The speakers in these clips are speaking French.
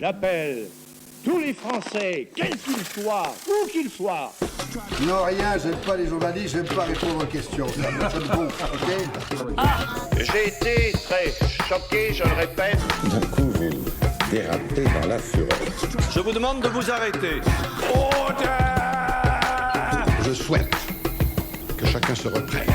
J'appelle tous les Français, quels qu'ils soient, où qu'ils soient. Non, rien, j'aime pas les journalistes, j'aime pas répondre aux questions. Ça me gonfle, ok? J'ai été très choqué, je le répète. D'un coup, vous dérapez dans la fureur. Je vous demande de vous arrêter. Je souhaite que chacun se reprenne.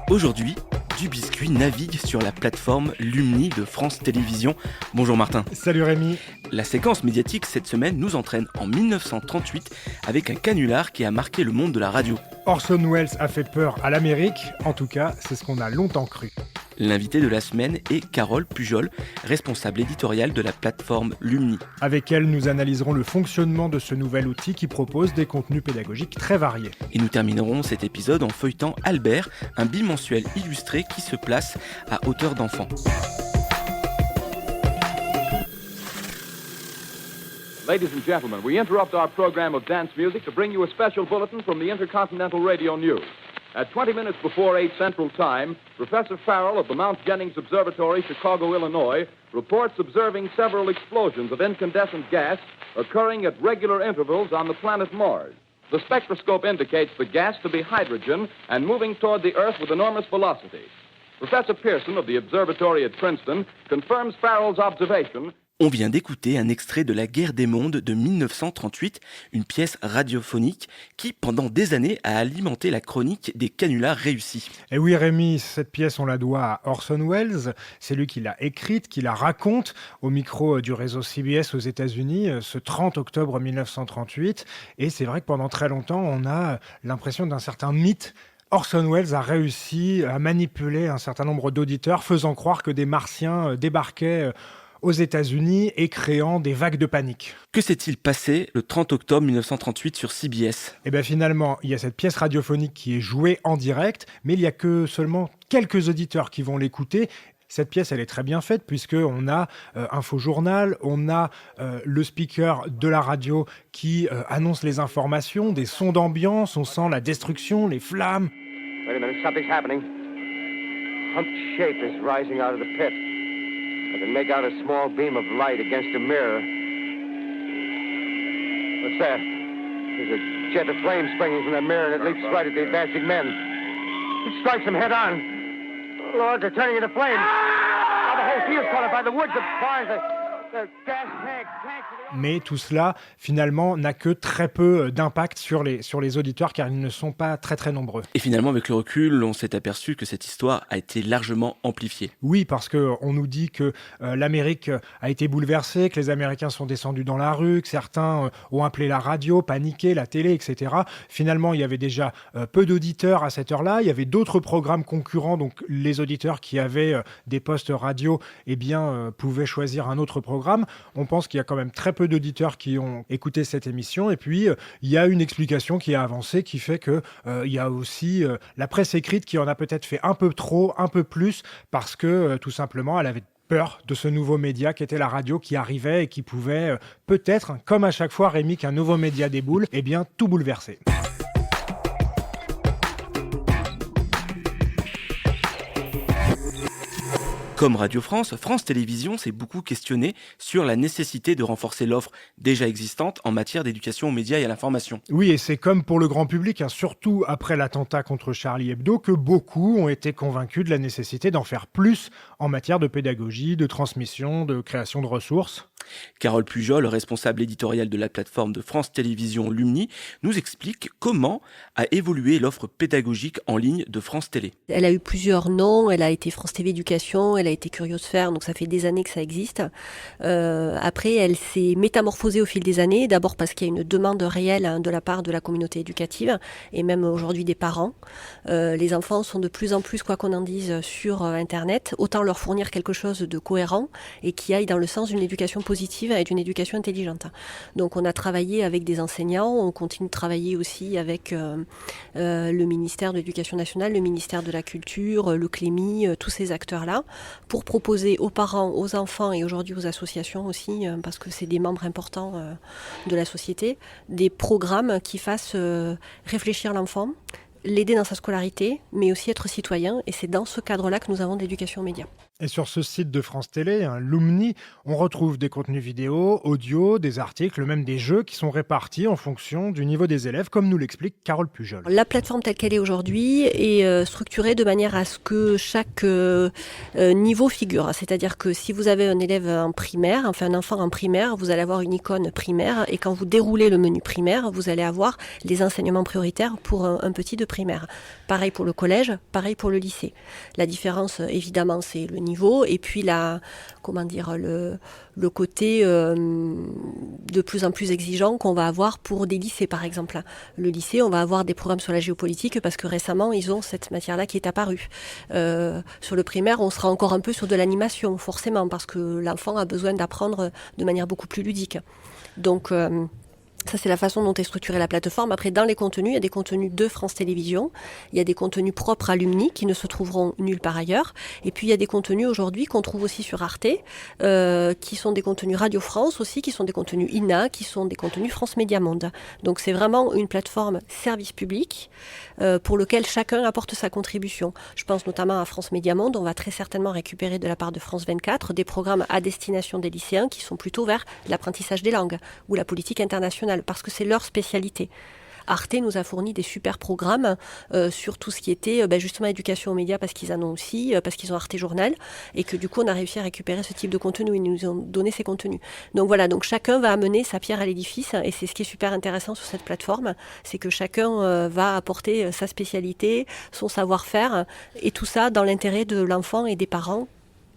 Aujourd'hui, Du Biscuit navigue sur la plateforme Lumni de France Télévisions. Bonjour Martin. Salut Rémi. La séquence médiatique cette semaine nous entraîne en 1938 avec un canular qui a marqué le monde de la radio. Orson Welles a fait peur à l'Amérique, en tout cas, c'est ce qu'on a longtemps cru. L'invité de la semaine est Carole Pujol, responsable éditoriale de la plateforme Lumni. Avec elle, nous analyserons le fonctionnement de ce nouvel outil qui propose des contenus pédagogiques très variés. Et nous terminerons cet épisode en feuilletant Albert, un bimensuel illustré qui se place à hauteur d'enfant. Ladies and gentlemen, we interrupt our program of dance music to bring you a special bulletin from the Intercontinental Radio News. At 20 minutes before 8 Central Time, Professor Farrell of the Mount Jennings Observatory, Chicago, Illinois, reports observing several explosions of incandescent gas occurring at regular intervals on the planet Mars. The spectroscope indicates the gas to be hydrogen and moving toward the Earth with enormous velocity. Professor Pearson of the observatory at Princeton confirms Farrell's observation. On vient d'écouter un extrait de La Guerre des mondes de 1938, une pièce radiophonique qui, pendant des années, a alimenté la chronique des canulars réussis. Et oui Rémi, cette pièce on la doit à Orson Welles, c'est lui qui l'a écrite, qui la raconte au micro du réseau CBS aux États-Unis ce 30 octobre 1938. Et c'est vrai que pendant très longtemps, on a l'impression d'un certain mythe. Orson Welles a réussi à manipuler un certain nombre d'auditeurs, faisant croire que des Martiens débarquaient aux États-Unis et créant des vagues de panique. Que s'est-il passé le 30 octobre 1938 sur CBS ? Et bien finalement, il y a cette pièce radiophonique qui est jouée en direct, mais il n'y a que seulement quelques auditeurs qui vont l'écouter. Cette pièce, elle est très bien faite puisqu'on a un faux journal, on a le speaker de la radio qui annonce les informations, des sons d'ambiance, on sent la destruction, les flammes. Wait a minute, something's happening. Humped shape is rising out of the pit. I can make out a small beam of light against a mirror. What's that? There's a jet of flame springing from the mirror and it leaps right at the advancing men. It strikes them head on. Lord, they're turning into flames. Oh, the whole field's caught up by the woods, the barns, the gas tanks. Mais tout cela, finalement, n'a que très peu d'impact sur les auditeurs car ils ne sont pas très très nombreux. Et finalement, avec le recul, on s'est aperçu que cette histoire a été largement amplifiée. Oui, parce qu'on nous dit que l'Amérique a été bouleversée, que les Américains sont descendus dans la rue, que certains ont appelé la radio, paniqué, la télé, etc. Finalement, il y avait déjà peu d'auditeurs à cette heure-là. Il y avait d'autres programmes concurrents, donc les auditeurs qui avaient des postes radio pouvaient choisir un autre programme. On pense qu'il y a quand même très peu d'auditeurs qui ont écouté cette émission. Et puis, il y a une explication qui a avancé qui fait que il y a aussi la presse écrite qui en a peut-être fait un peu trop, un peu plus, parce que tout simplement, elle avait peur de ce nouveau média qui était la radio qui arrivait et qui pouvait peut-être, comme à chaque fois, Rémi, qu'un nouveau média déboule, tout bouleverser. Comme Radio France, France Télévisions s'est beaucoup questionné sur la nécessité de renforcer l'offre déjà existante en matière d'éducation aux médias et à l'information. Oui, et c'est comme pour le grand public, surtout après l'attentat contre Charlie Hebdo, que beaucoup ont été convaincus de la nécessité d'en faire plus en matière de pédagogie, de transmission, de création de ressources. Carole Pujol, responsable éditoriale de la plateforme de France Télévisions Lumni, nous explique comment a évolué l'offre pédagogique en ligne de France Télé. Elle a eu plusieurs noms, elle a été France TV Éducation, elle a été Curiosphère, donc ça fait des années que ça existe. Après, elle s'est métamorphosée au fil des années, d'abord parce qu'il y a une demande réelle de la part de la communauté éducative et même aujourd'hui des parents. Les enfants sont de plus en plus, quoi qu'on en dise, sur Internet. Autant leur fournir quelque chose de cohérent et qui aille dans le sens d'une éducation positive et d'une éducation intelligente. Donc on a travaillé avec des enseignants, on continue de travailler aussi avec le ministère de l'Éducation nationale, le ministère de la Culture, le Clémy, tous ces acteurs-là, pour proposer aux parents, aux enfants et aujourd'hui aux associations aussi, parce que c'est des membres importants de la société, des programmes qui fassent réfléchir l'enfant, l'aider dans sa scolarité, mais aussi être citoyen. Et c'est dans ce cadre-là que nous avons d'éducation aux médias. Et sur ce site de France Télé, Lumni, on retrouve des contenus vidéo, audio, des articles, même des jeux qui sont répartis en fonction du niveau des élèves, comme nous l'explique Carole Pujol. La plateforme telle qu'elle est aujourd'hui est structurée de manière à ce que chaque niveau figure. C'est-à-dire que si vous avez un élève en primaire, enfin un enfant en primaire, vous allez avoir une icône primaire et quand vous déroulez le menu primaire, vous allez avoir les enseignements prioritaires pour un petit de primaire. Pareil pour le collège, pareil pour le lycée. La différence, évidemment, c'est le niveau et puis le côté de plus en plus exigeant qu'on va avoir pour des lycées, par exemple. Le lycée, on va avoir des programmes sur la géopolitique parce que récemment, ils ont cette matière-là qui est apparue. Sur le primaire, on sera encore un peu sur de l'animation, forcément, parce que l'enfant a besoin d'apprendre de manière beaucoup plus ludique. Donc, ça, c'est la façon dont est structurée la plateforme. Après, dans les contenus, il y a des contenus de France Télévisions, il y a des contenus propres à Lumni qui ne se trouveront nulle part ailleurs. Et puis, il y a des contenus aujourd'hui qu'on trouve aussi sur Arte, qui sont des contenus Radio France aussi, qui sont des contenus INA, qui sont des contenus France Média Monde. Donc, c'est vraiment une plateforme service public pour lequel chacun apporte sa contribution. Je pense notamment à France Média Monde. On va très certainement récupérer de la part de France 24 des programmes à destination des lycéens qui sont plutôt vers l'apprentissage des langues ou la politique internationale, parce que c'est leur spécialité. Arte nous a fourni des super programmes sur tout ce qui était justement éducation aux médias, parce qu'ils en ont aussi, parce qu'ils ont Arte Journal, et que du coup on a réussi à récupérer ce type de contenu, ils nous ont donné ces contenus. Donc voilà, donc chacun va amener sa pierre à l'édifice, et c'est ce qui est super intéressant sur cette plateforme, c'est que chacun va apporter sa spécialité, son savoir-faire, et tout ça dans l'intérêt de l'enfant et des parents,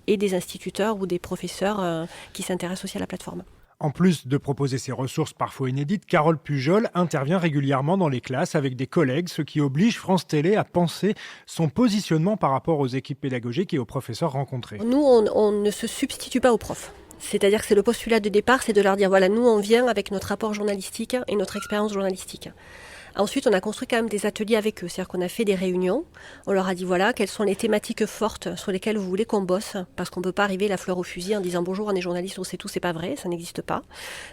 et des instituteurs ou des professeurs qui s'intéressent aussi à la plateforme. En plus de proposer ces ressources parfois inédites, Carole Pujol intervient régulièrement dans les classes avec des collègues, ce qui oblige France Télé à penser son positionnement par rapport aux équipes pédagogiques et aux professeurs rencontrés. Nous, on ne se substitue pas aux profs. C'est-à-dire que c'est le postulat de départ, c'est de leur dire, voilà, nous on vient avec notre rapport journalistique et notre expérience journalistique. Ensuite, on a construit quand même des ateliers avec eux, c'est-à-dire qu'on a fait des réunions, on leur a dit voilà, quelles sont les thématiques fortes sur lesquelles vous voulez qu'on bosse, parce qu'on ne peut pas arriver la fleur au fusil en disant bonjour, on est journaliste, on sait tout, c'est pas vrai, ça n'existe pas.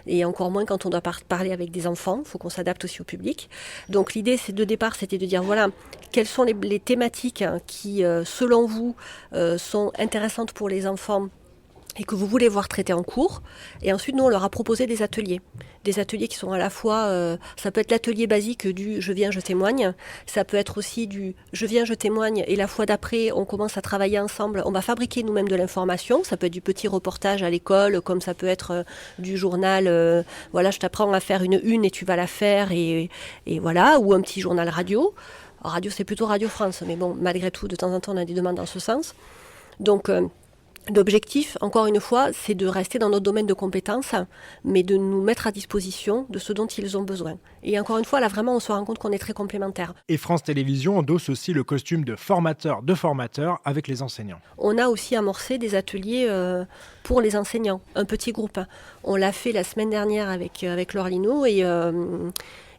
Et encore moins quand on doit parler avec des enfants, il faut qu'on s'adapte aussi au public. Donc l'idée de départ, c'était de dire voilà, quelles sont les thématiques qui, selon vous, sont intéressantes pour les enfants et que vous voulez voir traiter en cours. Et ensuite, nous, on leur a proposé des ateliers. Des ateliers qui sont à la fois, ça peut être l'atelier basique du « je viens, je témoigne », ça peut être aussi du « je viens, je témoigne » et la fois d'après, on commence à travailler ensemble, on va fabriquer nous-mêmes de l'information, ça peut être du petit reportage à l'école, comme ça peut être du journal, voilà, je t'apprends à faire une et tu vas la faire, et voilà, ou un petit journal radio. Alors, radio, c'est plutôt Radio France, mais bon, malgré tout, de temps en temps, on a des demandes dans ce sens. Donc, l'objectif, encore une fois, c'est de rester dans notre domaine de compétences, mais de nous mettre à disposition de ce dont ils ont besoin. Et encore une fois, là, vraiment, on se rend compte qu'on est très complémentaires. Et France Télévisions endosse aussi le costume de formateur avec les enseignants. On a aussi amorcé des ateliers pour les enseignants, un petit groupe. On l'a fait la semaine dernière avec Laure Lino et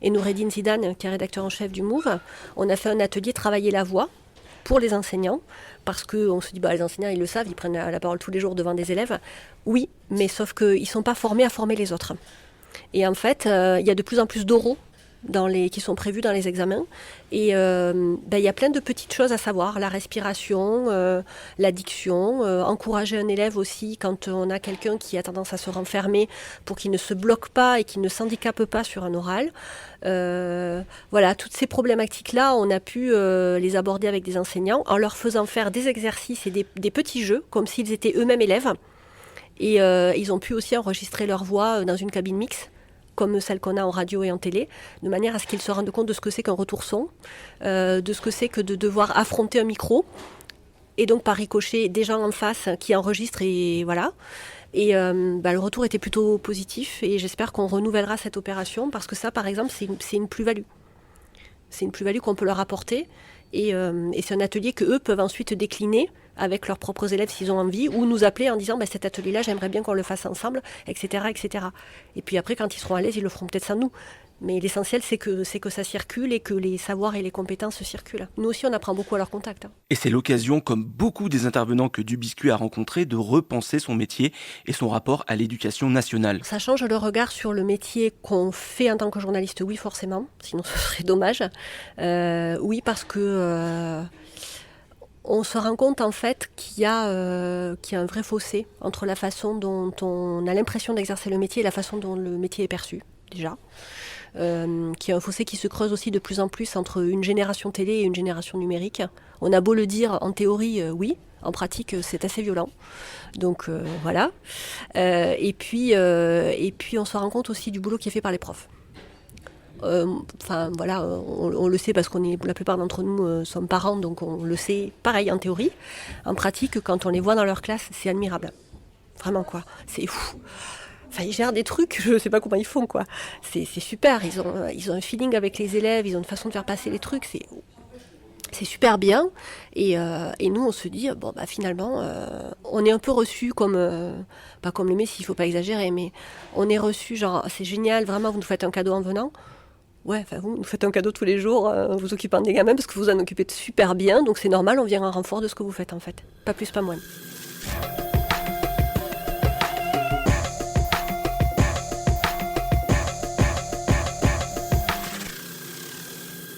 Noureddine Zidane, qui est rédacteur en chef du MOVE. On a fait un atelier Travailler la voix pour les enseignants, parce qu'on se dit, les enseignants, ils le savent, ils prennent la parole tous les jours devant des élèves. Oui, mais sauf qu'ils ne sont pas formés à former les autres. Et en fait, il y a de plus en plus d'oraux qui sont prévus dans les examens. Et il y a plein de petites choses à savoir, la respiration, la diction, encourager un élève aussi quand on a quelqu'un qui a tendance à se renfermer pour qu'il ne se bloque pas et qu'il ne s'handicape pas sur un oral. Voilà, toutes ces problématiques-là, on a pu les aborder avec des enseignants en leur faisant faire des exercices et des petits jeux, comme s'ils étaient eux-mêmes élèves. Et ils ont pu aussi enregistrer leur voix dans une cabine mixte, comme celle qu'on a en radio et en télé, de manière à ce qu'ils se rendent compte de ce que c'est qu'un retour son, de ce que c'est que de devoir affronter un micro, et donc par ricochet des gens en face qui enregistrent, et voilà. Et le retour était plutôt positif, et j'espère qu'on renouvellera cette opération, parce que ça, par exemple, c'est une plus-value. C'est une plus-value qu'on peut leur apporter, et c'est un atelier qu'eux peuvent ensuite décliner avec leurs propres élèves s'ils ont envie, ou nous appeler en disant cet atelier-là, j'aimerais bien qu'on le fasse ensemble, etc., etc. Et puis après, quand ils seront à l'aise, ils le feront peut-être sans nous. Mais l'essentiel, c'est que ça circule et que les savoirs et les compétences circulent. Nous aussi, on apprend beaucoup à leur contact. Et c'est l'occasion, comme beaucoup des intervenants que Dubiscuit a rencontrés, de repenser son métier et son rapport à l'éducation nationale. Ça change le regard sur le métier qu'on fait en tant que journaliste, oui, forcément. Sinon, ce serait dommage. Oui, parce que On se rend compte en fait qu'il y a un vrai fossé entre la façon dont on a l'impression d'exercer le métier et la façon dont le métier est perçu, déjà. Qu'il y a un fossé qui se creuse aussi de plus en plus entre une génération télé et une génération numérique. On a beau le dire en théorie, oui, en pratique c'est assez violent. Donc voilà. Et puis on se rend compte aussi du boulot qui est fait par les profs. Enfin voilà, on le sait parce la plupart d'entre nous sommes parents, donc on le sait pareil en théorie. En pratique, quand on les voit dans leur classe, c'est admirable. Vraiment quoi, c'est fou. Enfin, ils gèrent des trucs, je ne sais pas comment ils font, quoi. C'est super, ils ont un feeling avec les élèves, ils ont une façon de faire passer les trucs, c'est super bien. Et nous, on se dit, bon, bah finalement, on est un peu reçus comme, pas comme le Messie, il ne faut pas exagérer, mais on est reçus, genre, c'est génial, vraiment, vous nous faites un cadeau en venant. Ouais, enfin, vous nous faites un cadeau tous les jours, vous occupant des gamins, parce que vous en occupez super bien, donc c'est normal, on vient en renfort de ce que vous faites, en fait. Pas plus, pas moins.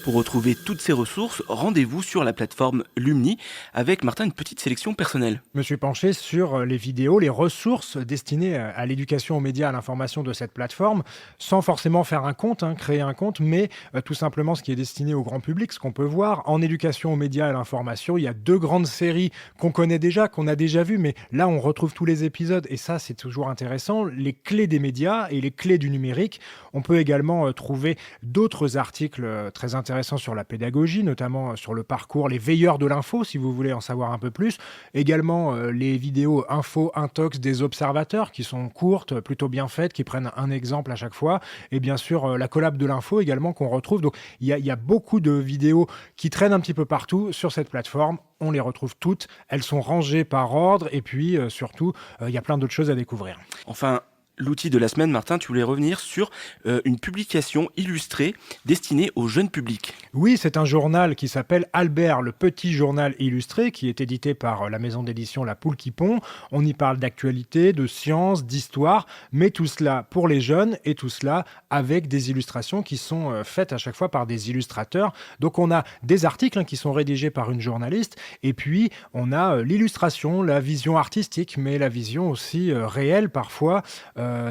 Pour retrouver toutes ces ressources, rendez-vous sur la plateforme Lumni avec, Martin, une petite sélection personnelle. Je me suis penché sur les vidéos, les ressources destinées à l'éducation aux médias, à l'information de cette plateforme, sans forcément faire un compte, créer un compte, mais tout simplement ce qui est destiné au grand public, ce qu'on peut voir. En éducation aux médias et à l'information, il y a 2 grandes séries qu'on connaît déjà, qu'on a déjà vues, mais là on retrouve tous les épisodes et ça c'est toujours intéressant. Les clés des médias et les clés du numérique. On peut également trouver d'autres articles très intéressants sur la pédagogie, notamment sur le parcours, les veilleurs de l'info, si vous voulez en savoir un peu plus. Également, les vidéos info intox des observateurs, qui sont courtes, plutôt bien faites, qui prennent un exemple à chaque fois. Et bien sûr, la collab de l'info également qu'on retrouve. Donc, il y a beaucoup de vidéos qui traînent un petit peu partout sur cette plateforme. On les retrouve toutes. Elles sont rangées par ordre. Et puis, surtout, il y a plein d'autres choses à découvrir. Enfin, l'outil de la semaine, Martin, tu voulais revenir sur une publication illustrée destinée au jeune public. Oui, c'est un journal qui s'appelle Albert, le petit journal illustré, qui est édité par la maison d'édition La Poule qui pond. On y parle d'actualité, de science, d'histoire, mais tout cela pour les jeunes et tout cela avec des illustrations qui sont faites à chaque fois par des illustrateurs. Donc on a des articles qui sont rédigés par une journaliste et puis on a l'illustration, la vision artistique, mais la vision aussi réelle parfois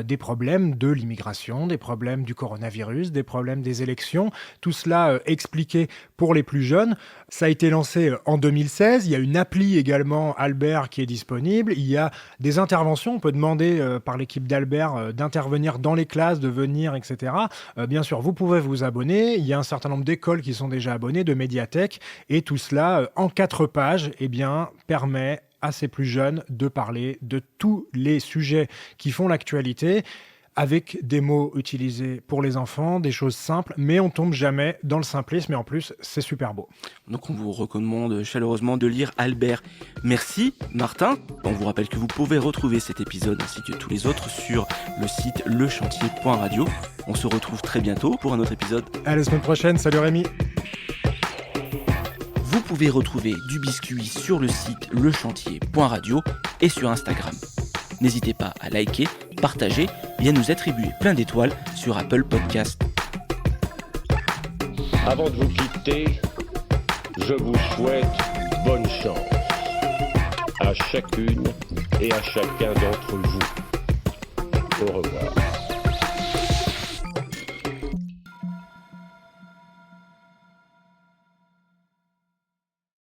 des problèmes de l'immigration, des problèmes du coronavirus, des problèmes des élections, tout cela expliqué pour les plus jeunes. Ça a été lancé en 2016, il y a une appli également Albert qui est disponible, il y a des interventions, on peut demander par l'équipe d'Albert d'intervenir dans les classes, de venir, etc. Bien sûr, vous pouvez vous abonner, il y a un certain nombre d'écoles qui sont déjà abonnées, de médiathèques, et tout cela en 4 pages, permet à ces plus jeunes de parler de tous les sujets qui font l'actualité, avec des mots utilisés pour les enfants, des choses simples, mais on tombe jamais dans le simplisme, et en plus, c'est super beau. Donc on vous recommande chaleureusement de lire Albert. Merci Martin. On vous rappelle que vous pouvez retrouver cet épisode ainsi que tous les autres sur le site lechantier.radio. On se retrouve très bientôt pour un autre épisode. À la semaine prochaine, salut Rémi. Vous pouvez retrouver du biscuit sur le site lechantier.radio et sur Instagram. N'hésitez pas à liker, partager et à nous attribuer plein d'étoiles sur Apple Podcast. Avant de vous quitter, je vous souhaite bonne chance à chacune et à chacun d'entre vous. Au revoir.